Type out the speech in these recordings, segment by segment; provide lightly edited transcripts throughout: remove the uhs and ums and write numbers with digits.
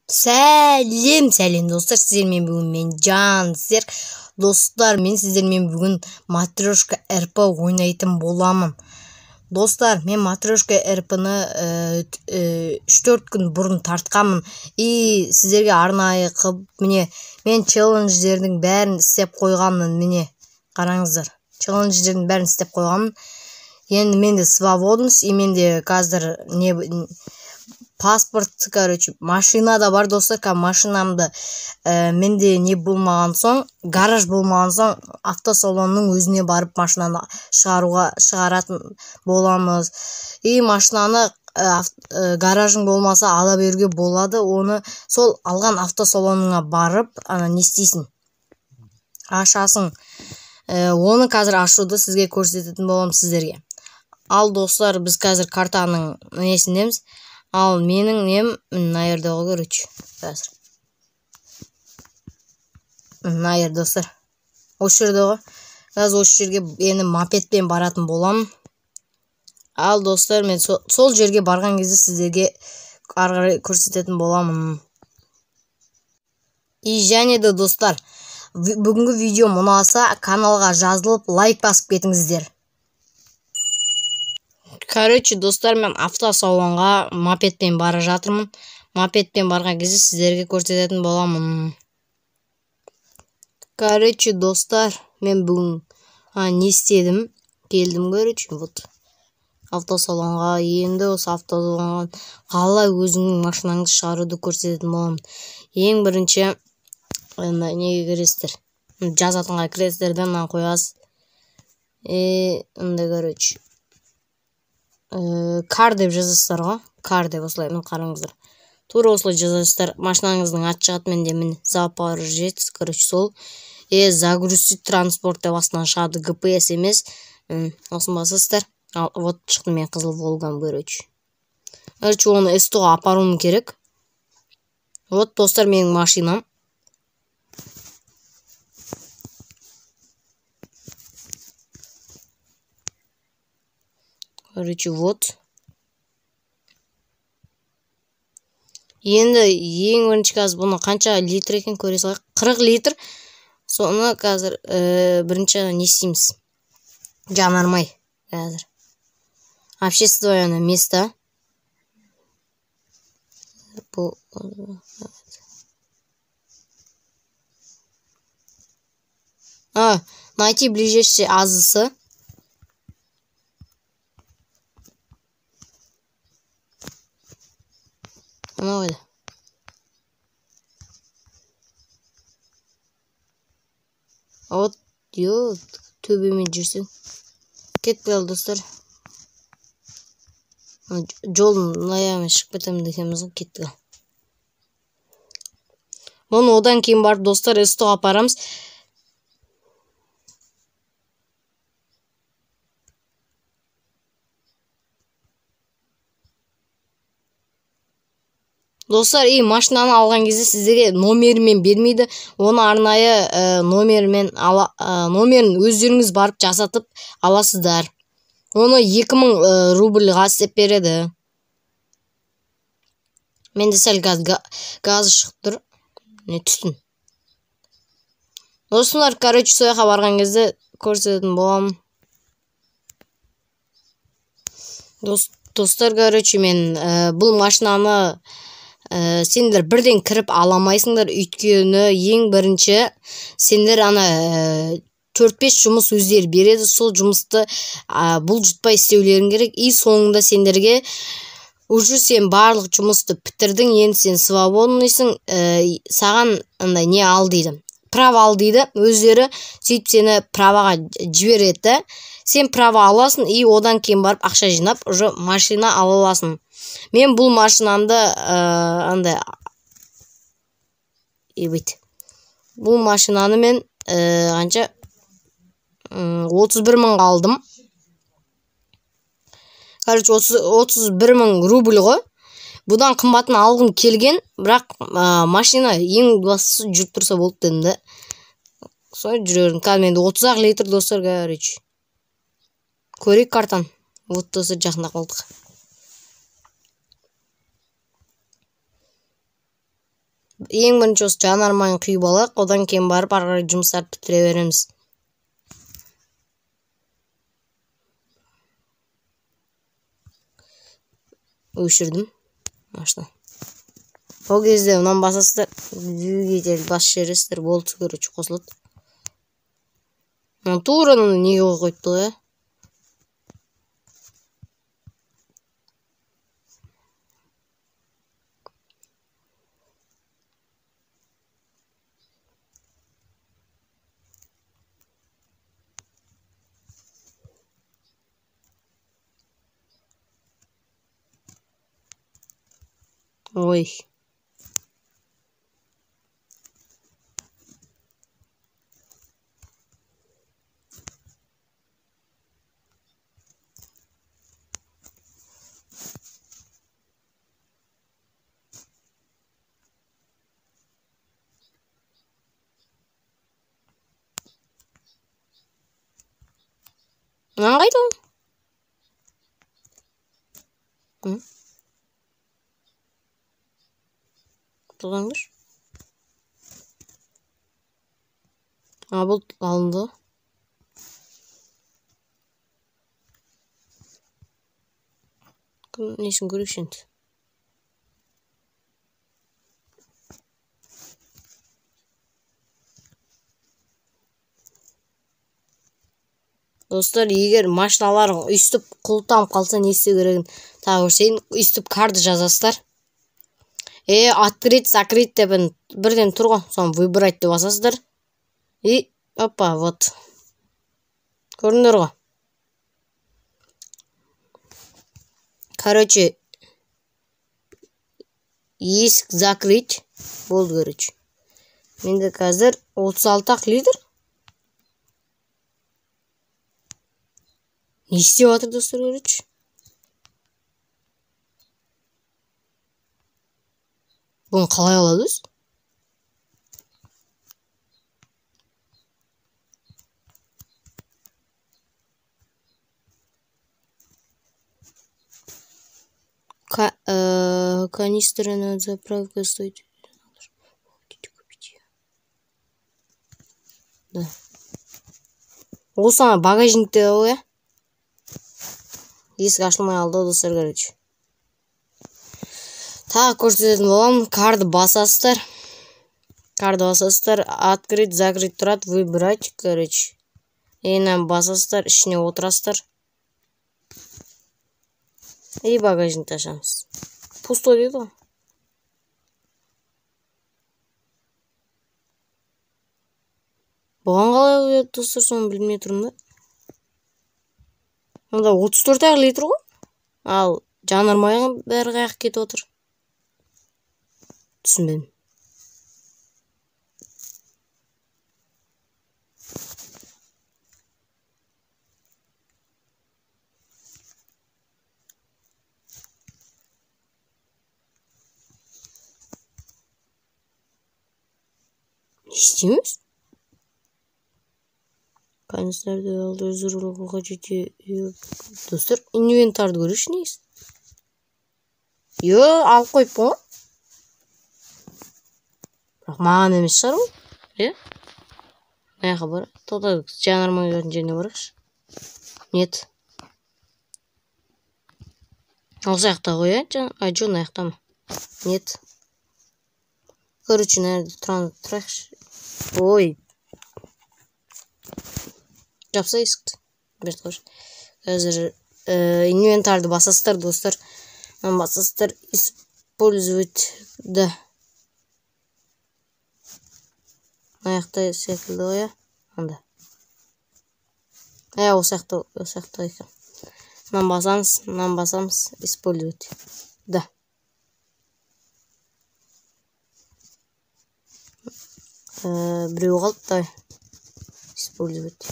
Сәлем достар, сіздермен бүгін мен Жансер. Достар, мен сіздермен бүгін матрешка РП ойнайтын боламын. Достар, мен матрешка РП-ны 3-4 күн бұрын тартқанмын. И сіздерге арнайы қып, міне, мен челлендждердің бәрін істеп қойғанмын. Міне, қараңыздар. Челлендждердің бәрін істеп қойғанмын. Енді менде свободность, и менде қазір паспорт, машина да бар, достар. Машинамды менде не болмаған соң, гараж болмаған соң, автосалонның өзіне барып машинаны шығаратын боламыз. И машинаны гаражың болмаса ала беруге болады. Оны сол алған автосалоныңа барып, не істейсің? Ашасың. Оны қазір ашуды сізге көрсететін болам сіздерге. Ал достар, біз қазір картаның несіндеміз. Ал менің нем мына жерде ғой, қазір. Мына жерде, достар. Осы жерде ғой. Қазір осы жерге енді мопедпен баратын боламын. Ал достар, мен сол жерге барған кезде сіздерге ары көрсететін боламын. И және де достар, бүгінгі видео ұнаса, каналға жазылып лайк басып кетіңіздер. Достар, мен автосалонға мопедпен бара жатырмын. Мопедпен барған кезде сіздерге көрсететін боламын. Достар, мен бүгін не істедім? Келдім, вот. Автосалонға, енді осы автосалонға қалай өзіңнің машинаңды шығаруды көрсететін боламын. Ең бірінші неге кіресіздер? Жазатынға кіресіздерден қоясыз. Кар деп жазасыздар ғой. Кар деп осылай, мен қараңыздар. Тура осылай жазасыздар. Машинаңыздың аты шығады, менде міне Запорожец, сол. Загрузить транспорт деп астынан шығады, GPS емес. Осын басасыздар. Вот шықты мен қызыл Волгам, оны СТО-ға апаруым керек. Вот достар, менің машинам. Вот. Енді ең бірінші қазір бұны қанша литр екен көре салайық. 40 литр. Соны қазір бірінші не істейміз? Жанармай қазір. Общественное место. Найти ближайший АЗС. Вот, төбемен жүрсің. Кетпей ал, достар. Жолдың аяғымен шығып кетемін дегеніміз ғой, кеттік ал. Бұны одан кейін барып, достар, СТО-ға апарамыз. Достар, машинаны алған кезде сіздерге номермен бермейді. Оны арнайы номерін өздеріңіз барып жасатып аласыздар. Оны 2000 рубльға істеп береді. Менде сәл газ шығып тұр. Не түстін. Достар, сояққа барған кезде көрсететін боламын. Достар, мен бұл машинаны сендер бірден кіріп аламайсыңдар, өйткені ең бірінші сендер 4-5 жұмыс өздері береді. Сол жұмысты бұл жұтпай істеулерің керек. И соңында сендерге уже сен барлық жұмысты бітірдің, енді сен свободныйсың, саған не ал дейді, право ал дейді. Өздері сөйтіп сені правоға жібереді. Сен право аласың, и одан кейін барып ақша жинап, уже машина ала аласың. Мен бұл машинамды бұл машинаны мен 31 мың алдым. 31 мың рубль ғой. Бұдан қымбатын алғым келген, бірақ машина ең бастысы жүріп тұрса болды дедім. Солай жүрерім. Менде 30 литр, достар, көрейік картан. Вот, достар, жақында қалдық. Ең бірінші осы жанармайын құйып алайық, одан кейін барып ары қарай жұмыстарды бітіре береміз. Өшірдім машина. Ол кезде мынаны басасыздар, двигатель басып жібересіздер, болды, короче, қосылады. Тура неге қойыпты ғой, Ой. Мынаны қайда ол? Тұрғанғыш. Бұл алынды. Несін көрейікші енді. Достар, егер машиналарың үстіп құлтам қалса не істеу керегін тағы көрсейін. Үстіп карды жазасыздар. Открыть, закрыть деп бірден тұр ғой. Соны выбрать деп басасыздар. И опа, вот. Көрдіңдер ғой. Короче, есік закрыть болды, короче. Менде қазір 36 литр. Не істеп жатыр, достар, көрейікші. Бұны қалай алады өз? Канистра на заправка стоит. Да. Ол сана багажникте ғой, иә? Есік ашылмай алды, достар, короче. Тағы көрсететін болам, карды басасыздар. Открыть, закрыть тұрады, выбрать, короче. Енен басасыздар, ішіне отырасыздар. И багажникті ашамыз. Пустой дейді ғой. Бұған қалай өйеді, достар, соны білмей тұрмын да. Онда 34 литр ғой. Ал жанармайға бәрі қаяқ кетіп отыр. Түсінбедім. Не істейміз? Канистрді алды, өзірлігі жете. Достар, инвентарды көріші нейіз? Алып қойып бұл. Бірақ маған емес шығар бұл. Аяқа бар. Тоқта жанармай көрін жеріне барақшы. Нет. Осы аяқта ғой, Джон аяқта ма? Нет. Короче, нәрді тұрақшы. Ой. Жапса есікті. Берді қойшы. Қазір инвентарды басасыздар, достар. Басасыздар, использовать. Да. Аяқта секілді ғой, анда. Осы аяқта екен. Мынан басамыз, использовать. Да. Біреу қалды, давай. Использовать.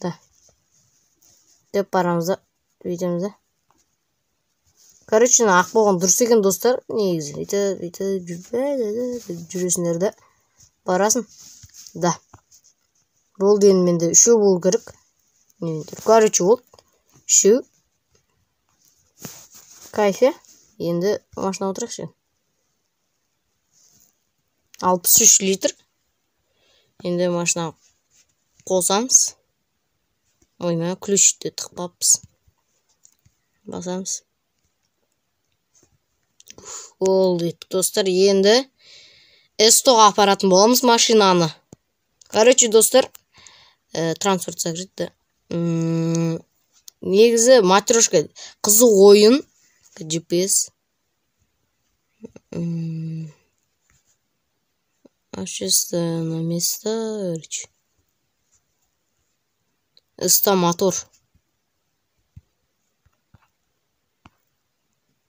Да. Деп барамыз да, өйтеміз да. Короче, ақ болған дұрыс екен, достар. Негізі. Жүресіндер де барасын. Да. Болды енді менде 3 бол керек. Короче, болды. 3. Кайфе. Енді машина отырақшы. 63 литр. Енді машина қосамыз. Ойма, ключті тықпаппыз. Басамыз. Ол дейді. Достар, енді эстоға апаратын боламыз машинаны. Короче, достар, трансфер сагритті. Негізі матрешка қызы ойын. GPS. Общественное место. Ыста мотор.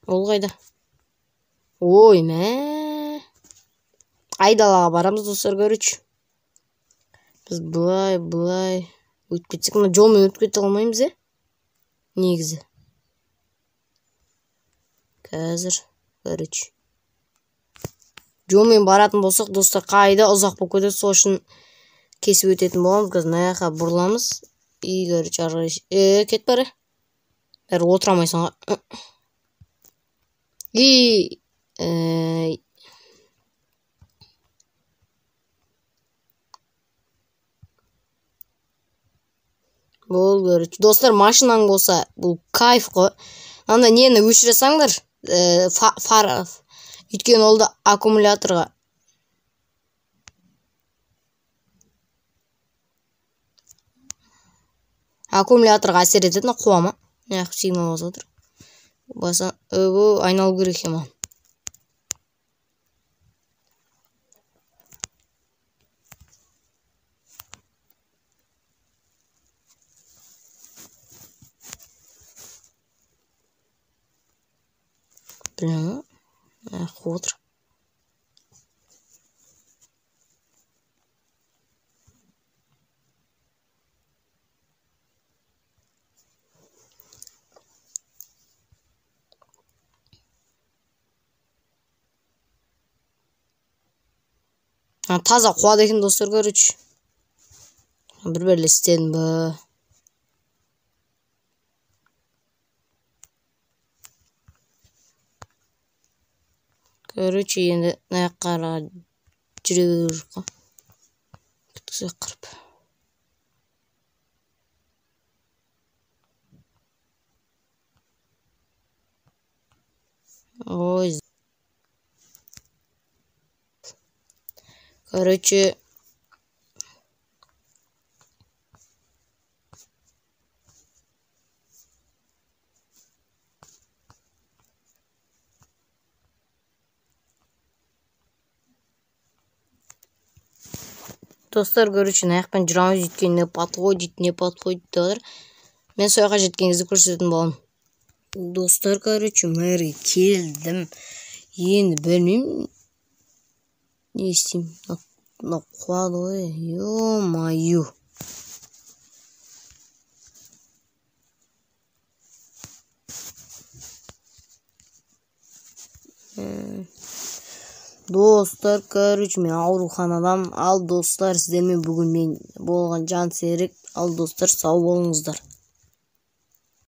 Ол қайда? Ой, мә. Айдалаға барамыз, достар, көріш. Біз бұлай. Өтіп кетсек, мұны жолмен өтіп кете алмаймыз, негізі. Қазір, көріш. Жолмен баратын болсақ, достар, қайда ұзақ болып кетеді, сол үшін кесіп өтетін боламыз. Қазір наяққа бұрыламыз. И көріш, арғаш. Кет бәрі. Бәрі отырамайсың. И бұл көріш. Достар, машинаң болса, бұл кайф қой. Анда нені өшіресаңдар, өйткені олды аккумуляторға. Аккумуляторға әсер ететін қуама. Яқ сигнал басып отыр. Баса, айналу керек екен. Білем, отыр. Таза қуады екен, достар, көріш. Бір-бірлі істедім бі. Көріш, енді наяққара жүрегі жоққа. Күтіксе қырып. Ой. Короче, достар, көруші, аяқпен жүрамыз жеткен не подходит деп. Мен сояққа жеткен кезде көрсететін болам. Достар, көруші, мәрі келдім. Енді білмеймін. Не істеймін? Қуады ғой. Ё-майю. Достар, көріш, мен ауруханадан. Ал достар, сіздермен бүгін мен болған жан серік. Ал достар, сау болыңыздар.